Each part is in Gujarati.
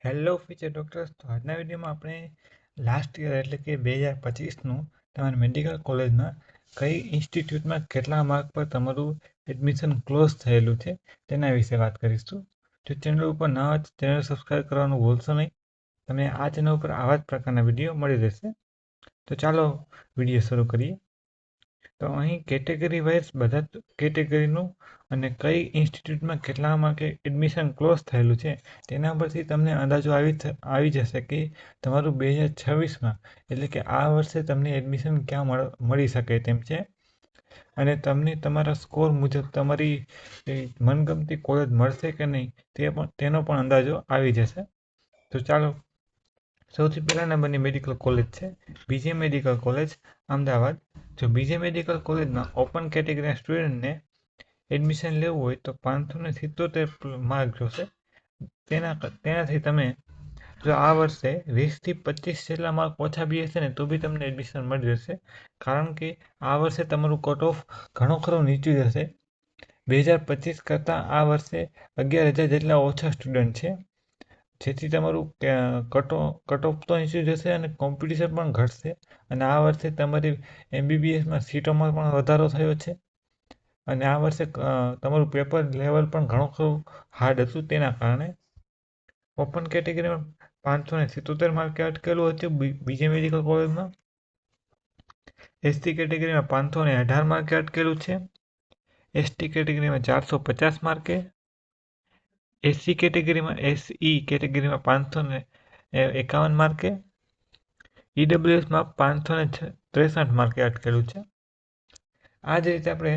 Hello future doctors. તો આજના વિડીયોમાં આપણે લાસ્ટ યર એટલે કે 2025નું તમારી મેડિકલ કોલેજમાં કઈ ઇન્સ્ટિટ્યૂટમાં કેટલા માર્ક પર તમારું એડમિશન ક્લોઝ થયેલું છે તેના વિશે વાત કરીશું. જો ચેનલ ઉપર ન હોય તો ચેનલ સબસ્ક્રાઈબ કરવાનું ભૂલશો નહીં. તમને આ ચેનલ ઉપર આવા જ પ્રકારના વિડીયો મળી રહેશે. તો ચાલો વિડીયો શરૂ કરીએ. તો અહીં કેટેગરી વાઇઝ બધા જ કેટેગરીનું અને કઈ ઇન્સ્ટિટ્યૂટમાં કેટલા માર્કે એડમિશન ક્લોઝ થયેલું છે તેના પરથી તમને અંદાજો આવી જશે કે તમારું 2026માં એટલે કે આ વર્ષે તમને એડમિશન ક્યાં મળી શકે તેમ છે, અને તમને તમારા સ્કોર મુજબ તમારી મનગમતી કોલેજ મળશે કે નહીં તેનો પણ અંદાજો આવી જશે. તો ચાલો, સૌથી પહેલા નંબરની મેડિકલ કોલેજ છે બીજે મેડિકલ કોલેજ અમદાવાદ. જો બીજે મેડિકલ કોલેજમાં ઓપન કેટેગરીના સ્ટુડન્ટને એડમિશન લેવું હોય તો 577 માર્ક જોશે. તેનાથી તમે જો આ વર્ષે 20થી 25 જેટલા માર્ક ઓછા બી હશે ને તો બી તમને એડમિશન મળી જશે, કારણ કે આ વર્ષે તમારું કટ ઓફ ઘણો ખરો નીચું જશે. 2025 કરતાં આ વર્ષે 11,000 જેટલા ઓછા સ્ટુડન્ટ છે, જેથી તમારું કટ ઓફ તો નીચું જશે અને કોમ્પિટિશન પણ ઘટશે. અને આ વર્ષે તમારી MBBSમાં સીટોમાં પણ વધારો થયો છે, અને આ વર્ષે તમારું પેપર લેવલ પણ ઘણું ખરું હાર્ડ હતું. તેના કારણે ઓપન કેટેગરીમાં 577 માર્કે અટકેલું હતું બીજે મેડિકલ કોલેજમાં. SC કેટેગરીમાં 518 માર્કે અટકેલું છે. ST કેટેગરીમાં 450 માર્કે. SE કેટેગરીમાં 551 માર્કે. EWSમાં 563 માર્કે અટકેલું છે. આ જ રીતે આપણે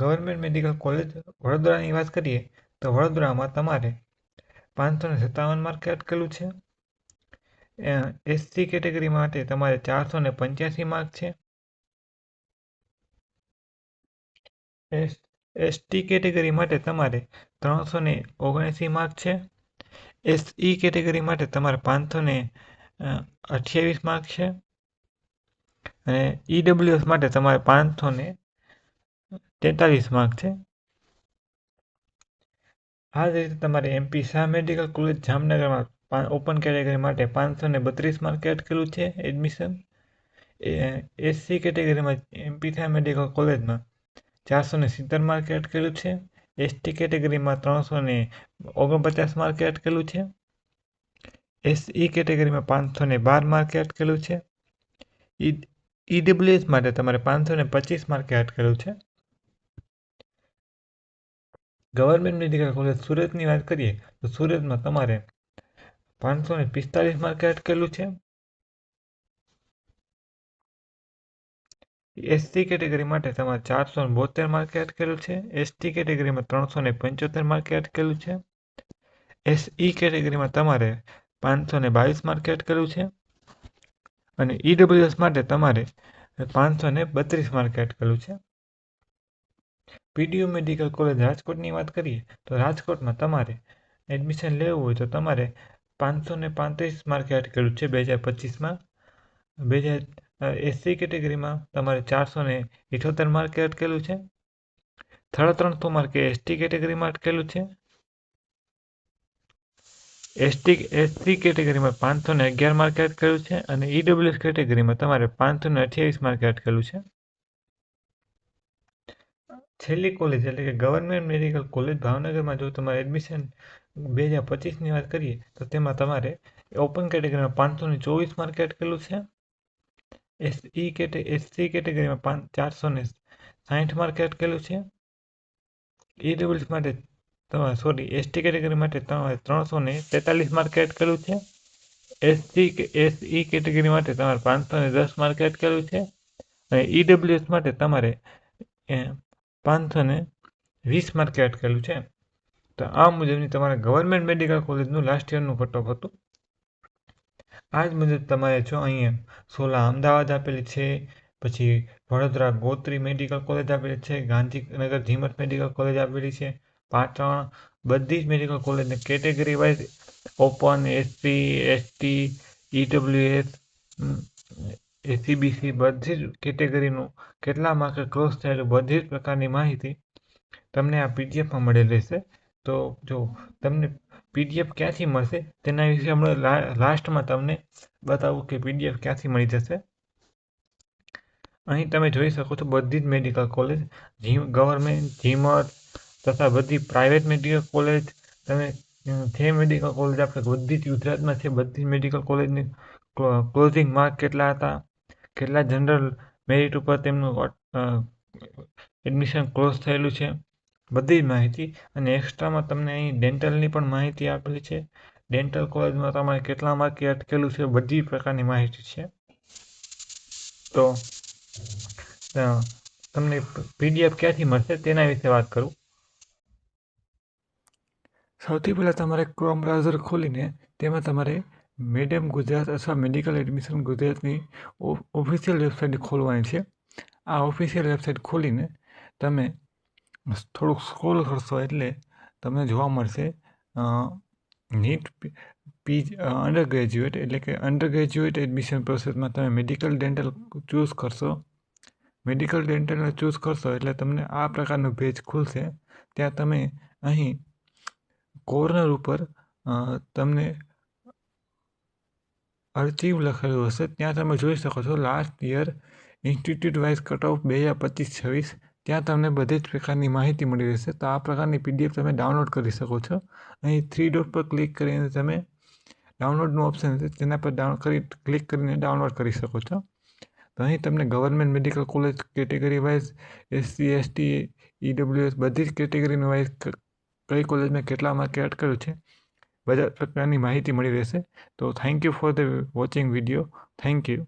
ગવર્મેન્ટ મેડિકલ કોલેજ વડોદરાની વાત કરીએ તો વડોદરામાં તમારે 557 માર્કે અટકેલું છે. SC કેટેગરી માટે તમારે 485 માર્ક છે. ST કેટેગરી માટે તમારે 379 માર્ક છે. SE કેટેગરી માટે તમારે 528 માર્ક છે, અને EWS માટે તમારે 543 માર્ક છે. આ જ રીતે તમારે MP શાહ મેડિકલ કોલેજ જામનગરમાં ઓપન કેટેગરી માટે 532 માર્કે અટકેલું છે એડમિશન. SC કેટેગરીમાં MP શાહ મેડિકલ કોલેજમાં 470 માર્કે અટકેલું છે. ST કેટેગરીમાં 349 માર્કે અટકેલું છે. SE કેટેગરીમાં 512 માર્કે અટકેલું છે. EWS માટે તમારે 525 માર્કે અટકેલું છે. ગવર્મેન્ટ મેડિકલ કોલેજ સુરતની વાત કરીએ તો સુરતમાં તમારે 545 માર્કે અટકેલું છે. SC કેટેગરી માટે તમારે 472 માર્કે અટકેલું છે. ST કેટેગરીમાં 375 માર્કે અટકેલું છે. SE કેટેગરીમાં તમારે 522 માર્કે અટકેલું છે, અને EWS માટે તમારે 532 માર્કે અટકેલું છે. PDU મેડિકલ કોલેજ રાજકોટની વાત કરીએ તો રાજકોટમાં તમારે એડમિશન લેવું હોય તો તમારે 535 માર્કે અટકેલું છે 2025માં. SC કેટેગરીમાં તમારે 478 માર્કે અટકેલું છે. 350 માર્કે ST કેટેગરીમાં અટકેલું છે. SC કેટેગરીમાં 511 માર્કે અટકેલું છે, અને EWS કેટેગરીમાં તમારે 528 માર્કે અટકેલું છે. છેલ્લી કોલેજ એટલે કે ગવર્મેન્ટ મેડિકલ કોલેજ ભાવનગરમાં જો તમારે એડમિશન 2025ની વાત કરીએ તો તેમાં તમારે ઓપન કેટેગરીમાં 524 માર્કે અટકેલું છે. SC કેટેગરીમાં 460 માર્કે અટકેલું છે. EWS માટે ST કેટેગરી માટે 343 માર્કે અટકેલું છે. SE કેટેગરી માટે તમારે 510 માર્કે અટકેલું છે, અને EWS માટે તમારે 520 માર્કે અટકેલું છે. તો આ મુજબની તમારે ગવર્મેન્ટ મેડિકલ કોલેજનું લાસ્ટ યરનું કટ ઓફ હતું. આ જ મુજબ તમારે જો અહીંયા સોલા અમદાવાદ આપેલી છે, પછી વડોદરા ગોત્રી મેડિકલ કોલેજ આપેલી છે, ગાંધીનગર જીમત મેડિકલ કોલેજ આપેલી છે, પાટણ બધી જ મેડિકલ કોલેજને category wise open, SC, ST, EWS, ACBC બધી જ કેટેગરીનું કેટલા માર્કે ક્લોઝ થયેલું બધી જ પ્રકારની માહિતી તમને આ PDFમાં મળેલી રહેશે. તો જો તમને PDF ક્યાંથી મળશે તેના વિશે હમણાં લાસ્ટમાં તમને બતાવું કે PDF ક્યાંથી મળી જશે. અહીં તમે જોઈ શકો છો બધી જ મેડિકલ કોલેજ, ગવર્મેન્ટ, જીમર તથા બધી પ્રાઇવેટ મેડિકલ કોલેજ. તમે જે મેડિકલ કોલેજ આપણે બધી જ ગુજરાતમાં છે, બધી જ મેડિકલ કોલેજની ક્લોઝિંગ માર્ક કેટલા હતા, કેટલા જનરલ મેરિટ ઉપર તેમનું એડમિશન ક્લોઝ થયેલું છે, બધી જ માહિતી. અને એક્સ્ટ્રામાં તમને અહીં ડેન્ટલની પણ માહિતી આપેલી છે. ડેન્ટલ કોલેજમાં તમારે કેટલા માર્કે અટકેલું છે, બધી પ્રકારની માહિતી છે. તો તમને PDF ક્યાંથી મળશે તેના વિશે વાત કરું. સૌથી પહેલાં તમારે ક્રોમ બ્રાઉઝર ખોલીને તેમાં તમારે મેડમ ગુજરાત અથવા મેડિકલ એડમિશન ગુજરાતની ઓફિશિયલ વેબસાઇટ ખોલવાની છે. આ ઓફિશિયલ વેબસાઇટ ખોલીને તમે થોડુંક સ્ક્રોલ કરશો એટલે તમને જોવા મળશે નીટ અંડર ગ્રેજ્યુએટ, એટલે કે અંડર ગ્રેજ્યુએટ એડમિશન પ્રોસેસમાં તમે મેડિકલ ડેન્ટલ ચૂઝ કરશો. મેડિકલ ડેન્ટલને ચૂઝ કરશો એટલે તમને આ પ્રકારનું પેજ ખુલશે. ત્યાં તમે અહીં કોર્નર ઉપર તમને અર્ચીવ લખેલું હશે, ત્યાં તમે જોઈ શકો છો last year institute wise cut off 2025-26. ત્યાં તમને બધી જ પ્રકારની માહિતી મળી રહેશે. તો આ પ્રકારની PDF તમે ડાઉનલોડ કરી શકો છો. અહીં 3 ડોટ પર ક્લિક કરીને તમે ડાઉનલોડનું ઓપ્શન છે તેના પર ક્લિક કરીને ડાઉનલોડ કરી શકો છો. તો અહીં તમને government medical college category wise, SC, ST, EWS બધી જ કેટેગરીનું વાઇઝ કઈ કોલેજમાં કેટલા માર્કે અટકેલું છે બધા પ્રકારની માહિતી મળી રહેશે. તો thank you for the watching video. Thank you.